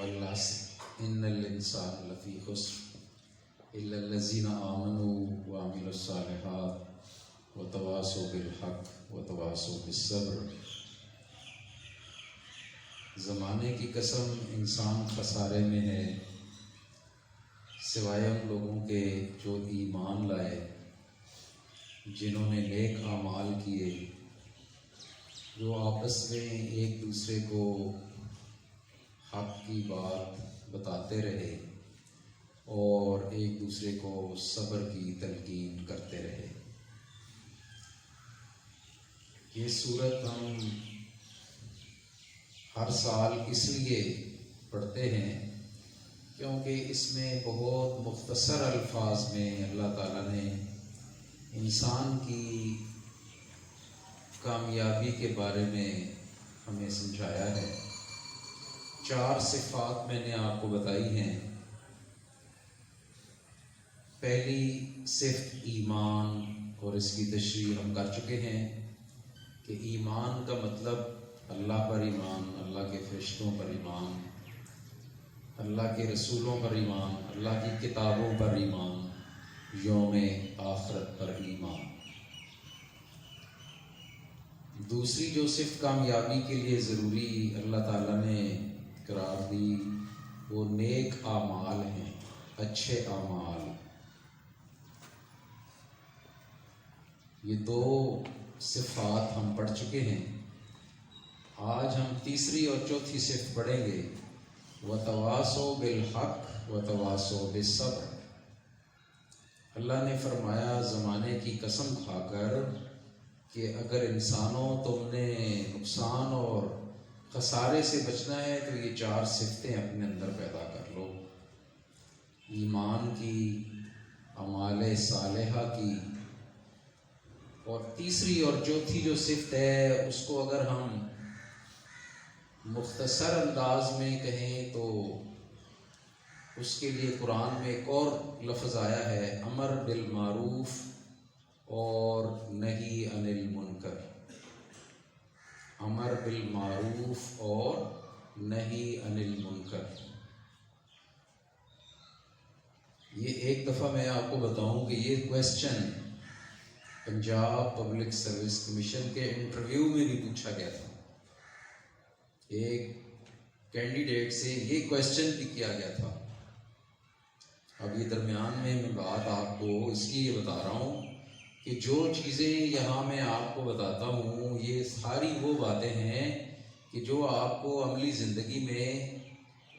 والعصر ان الانسان لفی خسر الا الذین آمنوا وعملوا الصالحات وتواصوا بالحق وتواصوا بالصبر۔ زمانے کی قسم انسان خسارے میں ہے سوائے ان لوگوں کے جو ایمان لائے، جنہوں نے نیک اعمال کیے، جو آپس میں ایک دوسرے کو حق کی بات بتاتے رہے اور ایک دوسرے کو صبر کی تلقین کرتے رہے۔ یہ صورت ہم ہر سال اس لیے پڑھتے ہیں کیونکہ اس میں بہت مختصر الفاظ میں اللہ تعالیٰ نے انسان کی کامیابی کے بارے میں ہمیں سمجھایا ہے۔ 4 صفات میں نے آپ کو بتائی ہیں۔ پہلی صفت ایمان، اور اس کی تشریح ہم کر چکے ہیں کہ ایمان کا مطلب اللہ پر ایمان، اللہ کے فرشتوں پر ایمان، اللہ کے رسولوں پر ایمان، اللہ کی کتابوں پر ایمان، یوم آخرت پر ایمان۔ دوسری جو صفت کامیابی کے لیے ضروری اللہ تعالیٰ نے قرار دی وہ نیک اعمال ہیں، اچھے اعمال۔ یہ 2 صفات ہم پڑھ چکے ہیں۔ آج ہم تیسری اور چوتھی صفت پڑھیں گے، وتواصوا بالحق وتواصوا بالصبر۔ اللہ نے فرمایا زمانے کی قسم کھا کر کہ اگر انسانوں تم نے نقصان اور خسارے سے بچنا ہے تو یہ 4 صفتیں اپنے اندر پیدا کر لو، ایمان کی، اعمال صالحہ کی، اور تیسری اور چوتھی جو صفت ہے اس کو اگر ہم مختصر انداز میں کہیں تو اس کے لیے قرآن میں ایک اور لفظ آیا ہے، امر بالمعروف اور نہی عن المنکر۔ امر بالمعروف اور نہی عن المنکر۔ یہ ایک دفعہ میں آپ کو بتاؤں کہ یہ question Punjab public service commission کے انٹرویو میں بھی پوچھا گیا تھا۔ ایک کینڈیڈیٹ سے یہ کویسچن بھی کیا گیا تھا۔ اب یہ درمیان میں بات آپ کو اس لیے بتا رہا ہوں کہ جو چیزیں یہاں میں آپ کو بتاتا ہوں یہ ساری وہ باتیں ہیں کہ جو آپ کو عملی زندگی میں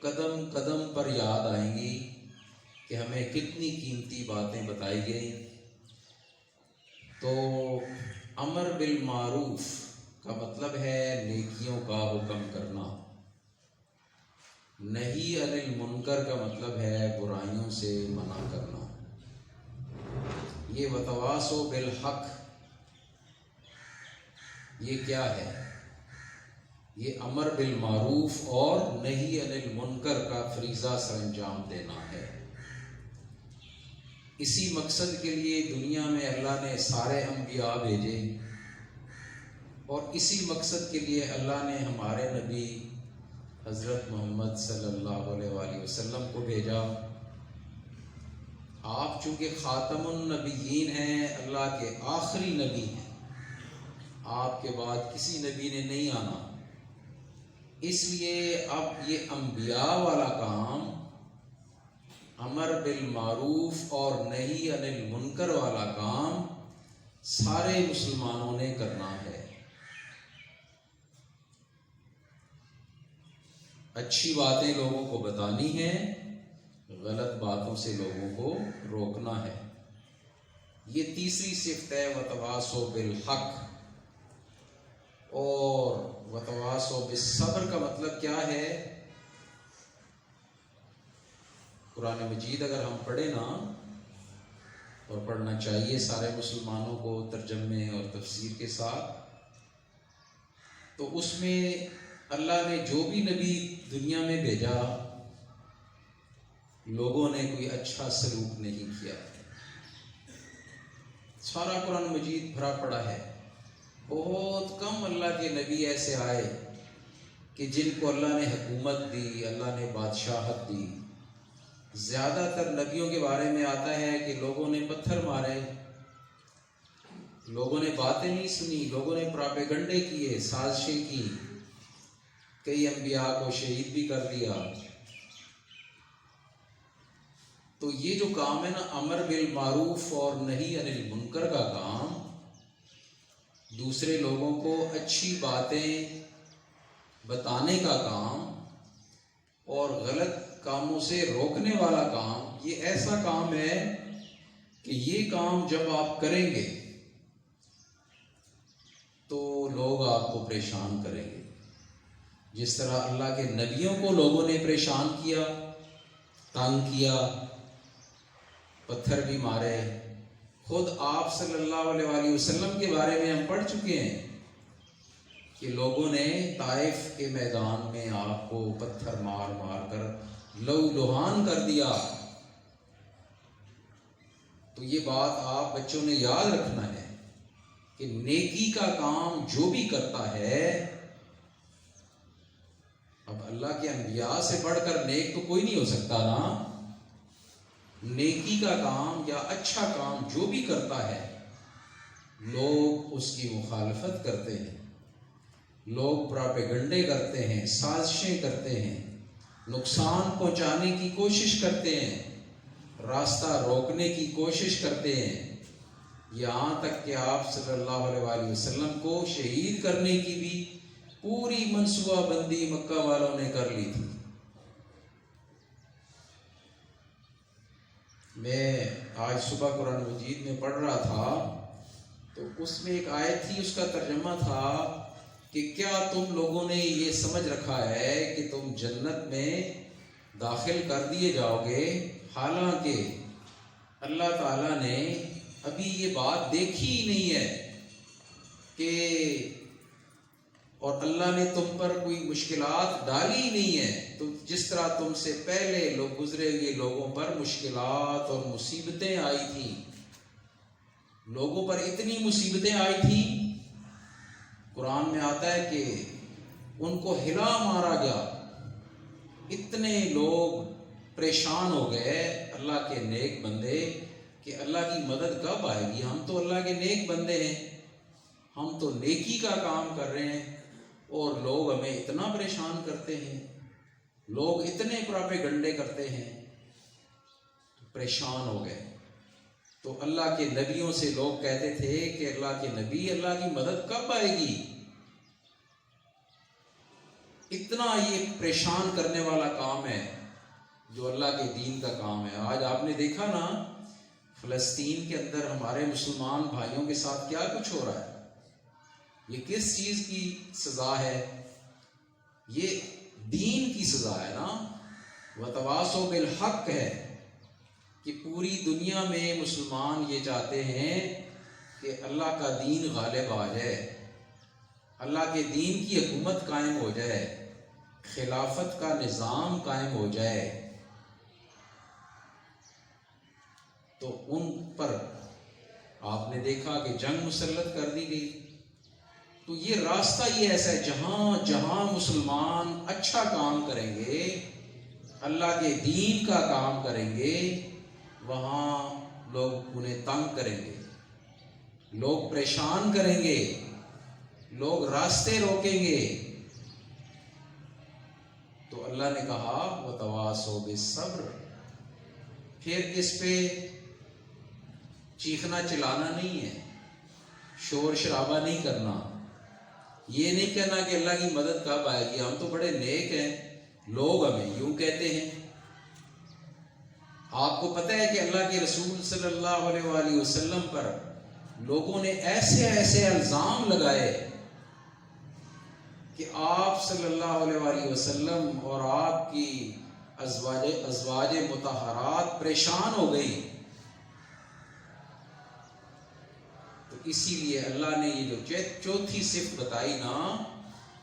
قدم قدم پر یاد آئیں گی کہ ہمیں کتنی قیمتی باتیں بتائی گئی۔ تو امر بالمعروف کا مطلب ہے نیکیوں کا حکم کرنا، نہی عن المنکر کا مطلب ہے برائیوں سے منع کرنا۔ یہ وتواصوا بالحق یہ کیا ہے؟ یہ امر بالمعروف اور نہی عن المنکر کا فریضہ سر انجام دینا ہے۔ اسی مقصد کے لیے دنیا میں اللہ نے سارے انبیاء بھیجے، اور اسی مقصد کے لیے اللہ نے ہمارے نبی حضرت محمد صلی اللہ علیہ وآلہ وسلم کو بھیجا۔ آپ چونکہ خاتم النبیین ہیں، اللہ کے آخری نبی ہیں، آپ کے بعد کسی نبی نے نہیں آنا، اس لیے اب یہ انبیاء والا کام، امر بالمعروف اور نہی عن المنکر والا کام سارے مسلمانوں نے کرنا ہے۔ اچھی باتیں لوگوں کو بتانی ہیں، غلط باتوں سے لوگوں کو روکنا ہے۔ یہ تیسری صفت ہے وتواصوا بالحق۔ اور وتواصوا بالصبر کا مطلب کیا ہے؟ قرآن مجید اگر ہم پڑھیں نا، اور پڑھنا چاہیے سارے مسلمانوں کو ترجمے اور تفسیر کے ساتھ، تو اس میں اللہ نے جو بھی نبی دنیا میں بھیجا لوگوں نے کوئی اچھا سلوک نہیں کیا۔ سارا قرآن مجید بھرا پڑا ہے۔ بہت کم اللہ کے نبی ایسے آئے کہ کہ جن کو اللہ نے حکومت دی، اللہ نے بادشاہت دی، زیادہ تر نبیوں کے بارے میں آتا ہے کہ لوگوں نے پتھر مارے، لوگوں نے باتیں نہیں سنی، لوگوں نے پراپیگنڈے کیے، سازشیں کی، کئی انبیاء کو شہید بھی کر دیا۔ تو یہ جو کام ہے نا، امر بالمعروف اور نہی عن المنکر کا کام، دوسرے لوگوں کو اچھی باتیں بتانے کا کام اور غلط کاموں سے روکنے والا کام، یہ ایسا کام ہے کہ یہ کام جب آپ کریں گے تو لوگ آپ کو پریشان کریں گے۔ جس طرح اللہ کے نبیوں کو لوگوں نے پریشان کیا، تنگ کیا، پتھر بھی مارے۔ خود آپ صلی اللہ علیہ وآلہ وسلم کے بارے میں ہم پڑھ چکے ہیں کہ لوگوں نے طائف کے میدان میں آپ کو پتھر مار مار کر لہو لہان کر دیا۔ تو یہ بات آپ بچوں نے یاد رکھنا ہے کہ نیکی کا کام جو بھی کرتا ہے، اب اللہ کے انبیاء سے بڑھ کر نیک تو کوئی نہیں ہو سکتا نا۔ نیکی کا کام یا اچھا کام جو بھی کرتا ہے، لوگ اس کی مخالفت کرتے ہیں، لوگ پراپیگنڈے کرتے ہیں، سازشیں کرتے ہیں، نقصان پہنچانے کی کوشش کرتے ہیں، راستہ روکنے کی کوشش کرتے ہیں، یہاں تک کہ آپ صلی اللہ علیہ وآلہ وسلم کو شہید کرنے کی بھی پوری منصوبہ بندی مکہ والوں نے کر لی تھی۔ میں آج صبح قرآن مجید میں پڑھ رہا تھا تو اس میں ایک آیت تھی، اس کا ترجمہ تھا کہ کیا تم لوگوں نے یہ سمجھ رکھا ہے کہ تم جنت میں داخل کر دیے جاؤ گے، حالانکہ اللہ تعالیٰ نے ابھی یہ بات دیکھی ہی نہیں ہے کہ، اور اللہ نے تم پر کوئی مشکلات ڈالی ہی نہیں ہے۔ تو جس طرح تم سے پہلے لوگ گزرے ہوئے لوگوں پر مشکلات اور مصیبتیں آئی تھیں، لوگوں پر اتنی مصیبتیں آئی تھیں، قرآن میں آتا ہے کہ ان کو ہلا مارا گیا، اتنے لوگ پریشان ہو گئے اللہ کے نیک بندے کہ اللہ کی مدد کب آئے گی، ہم تو اللہ کے نیک بندے ہیں، ہم تو نیکی کا کام کر رہے ہیں اور لوگ ہمیں اتنا پریشان کرتے ہیں، لوگ اتنے پراپیگنڈے کرتے ہیں، پریشان ہو گئے۔ تو اللہ کے نبیوں سے لوگ کہتے تھے کہ اللہ کے نبی، اللہ کی مدد کب آئے گی؟ اتنا یہ پریشان کرنے والا کام ہے جو اللہ کے دین کا کام ہے۔ آج آپ نے دیکھا نا فلسطین کے اندر ہمارے مسلمان بھائیوں کے ساتھ کیا کچھ ہو رہا ہے، یہ کس چیز کی سزا ہے؟ یہ دین کی سزا ہے نا، وتواصوا بالحق ہے کہ پوری دنیا میں مسلمان یہ چاہتے ہیں کہ اللہ کا دین غالب آ جائے، اللہ کے دین کی حکومت قائم ہو جائے، خلافت کا نظام قائم ہو جائے۔ تو ان پر آپ نے دیکھا کہ جنگ مسلط کر دی گئی۔ تو یہ راستہ یہ ایسا ہے، جہاں جہاں مسلمان اچھا کام کریں گے، اللہ کے دین کا کام کریں گے، وہاں لوگ انہیں تنگ کریں گے، لوگ پریشان کریں گے، لوگ راستے روکیں گے۔ تو اللہ نے کہا وتواصوا بالصبر، پھر اس پہ چیخنا چلانا نہیں ہے، شور شرابہ نہیں کرنا، یہ نہیں کہنا کہ اللہ کی مدد کب آئے گی، ہم تو بڑے نیک ہیں، لوگ ہمیں یوں کہتے ہیں۔ آپ کو پتہ ہے کہ اللہ کے رسول صلی اللہ علیہ وآلہ وسلم پر لوگوں نے ایسے ایسے الزام لگائے کہ آپ صلی اللہ علیہ وآلہ وسلم اور آپ کی ازواج مطہرات پریشان ہو گئی۔ تو اسی لیے اللہ نے یہ جو چوتھی صفت بتائی نا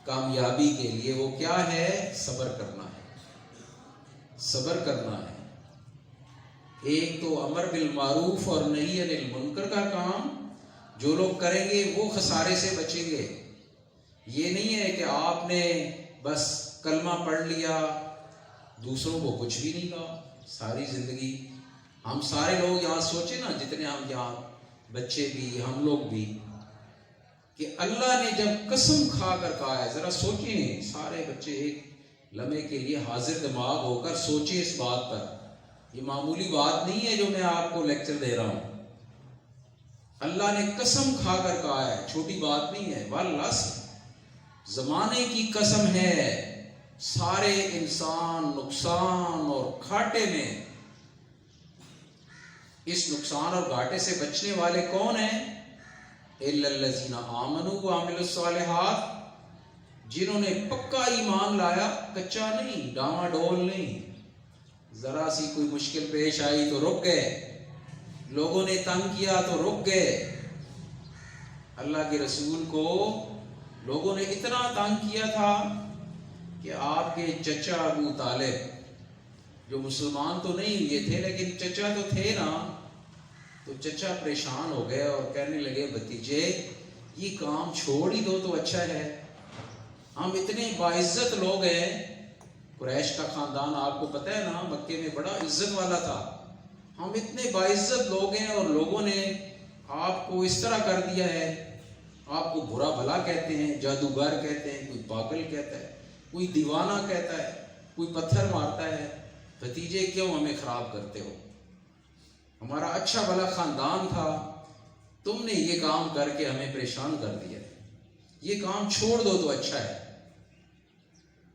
کامیابی کے لیے، وہ کیا ہے؟ صبر کرنا ہے، صبر کرنا ہے۔ ایک تو امر بالمعروف اور نہی عن المنکر کا کام جو لوگ کریں گے وہ خسارے سے بچیں گے۔ یہ نہیں ہے کہ آپ نے بس کلمہ پڑھ لیا، دوسروں کو کچھ بھی نہیں کہا ساری زندگی. ہم سارے لوگ یہاں سوچیں نا، جتنے ہم یہاں بچے بھی ہم لوگ بھی، کہ اللہ نے جب قسم کھا کر کہا ہے، ذرا سوچیں سارے بچے ایک لمحے کے لیے حاضر دماغ ہو کر سوچیں اس بات پر. یہ معمولی بات نہیں ہے جو میں آپ کو لیکچر دے رہا ہوں. اللہ نے قسم کھا کر کہا ہے، چھوٹی بات نہیں ہے. واللہ زمانے کی قسم ہے، سارے انسان نقصان اور گھاٹے میں. اس نقصان اور گھاٹے سے بچنے والے کون ہیں؟ اِلَّا الَّذِينَ آمَنُوا وَعَمِلُوا الصَّالِحَاتِ، جنہوں نے پکا ایمان لایا، کچا نہیں، ڈاواں ڈول نہیں. ذرا سی کوئی مشکل پیش آئی تو رک گئے، لوگوں نے تنگ کیا تو رک گئے. اللہ کے رسول کو لوگوں نے اتنا تنگ کیا تھا کہ آپ کے چچا ابو طالب، جو مسلمان تو نہیں ہوئے تھے لیکن چچا تو تھے نا، تو چچا پریشان ہو گئے اور کہنے لگے بھتیجے یہ کام چھوڑ ہی دو تو اچھا ہے. ہم اتنے باعزت لوگ ہیں، قریش کا خاندان آپ کو پتہ ہے نا مکے میں بڑا عزت والا تھا. ہم اتنے باعزت لوگ ہیں اور لوگوں نے آپ کو اس طرح کر دیا ہے، آپ کو برا بھلا کہتے ہیں، جادوگر کہتے ہیں، کوئی پاگل کہتا ہے، کوئی دیوانہ کہتا ہے، کوئی پتھر مارتا ہے. بھتیجے کیوں ہمیں خراب کرتے ہو؟ ہمارا اچھا بھلا خاندان تھا، تم نے یہ کام کر کے ہمیں پریشان کر دیا. یہ کام چھوڑ دو تو اچھا ہے.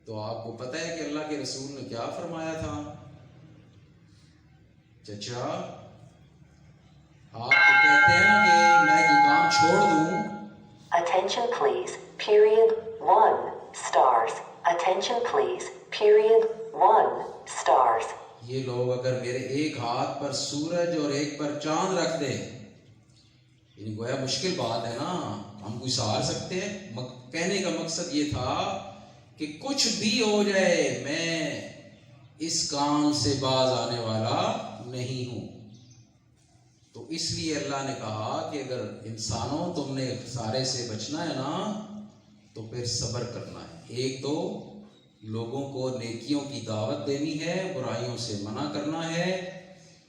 تو آپ کو پتہ ہے کہ اللہ کے رسول نے کیا فرمایا تھا؟ چچا آپ تو کہتے ہیں نا کہ میں یہ کام چھوڑ دوں. Attention please, period 1 stars. Attention please, period 1 stars. یہ لوگ اگر میرے ایک ہاتھ پر سورج اور ایک پر چاند رکھ دیں، یعنی گویا مشکل بات ہے نا، ہم کوئی سہار سکتے ہیں؟ کہنے کا مقصد یہ تھا کہ کچھ بھی ہو جائے میں اس کام سے باز آنے والا نہیں ہوں. تو اس لیے اللہ نے کہا کہ اگر انسانوں تم نے سارے سے بچنا ہے نا تو پھر صبر کرنا ہے. ایک تو لوگوں کو نیکیوں کی دعوت دینی ہے، برائیوں سے منع کرنا ہے،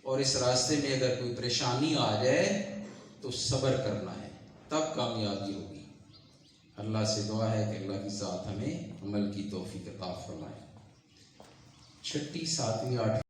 اور اس راستے میں اگر کوئی پریشانی آ جائے تو صبر کرنا ہے، تب کامیابی ہوگی. اللہ سے دعا ہے کہ اللہ کی ذات ہمیں عمل کی توفیق عطا فرمائے. 6، 7، 8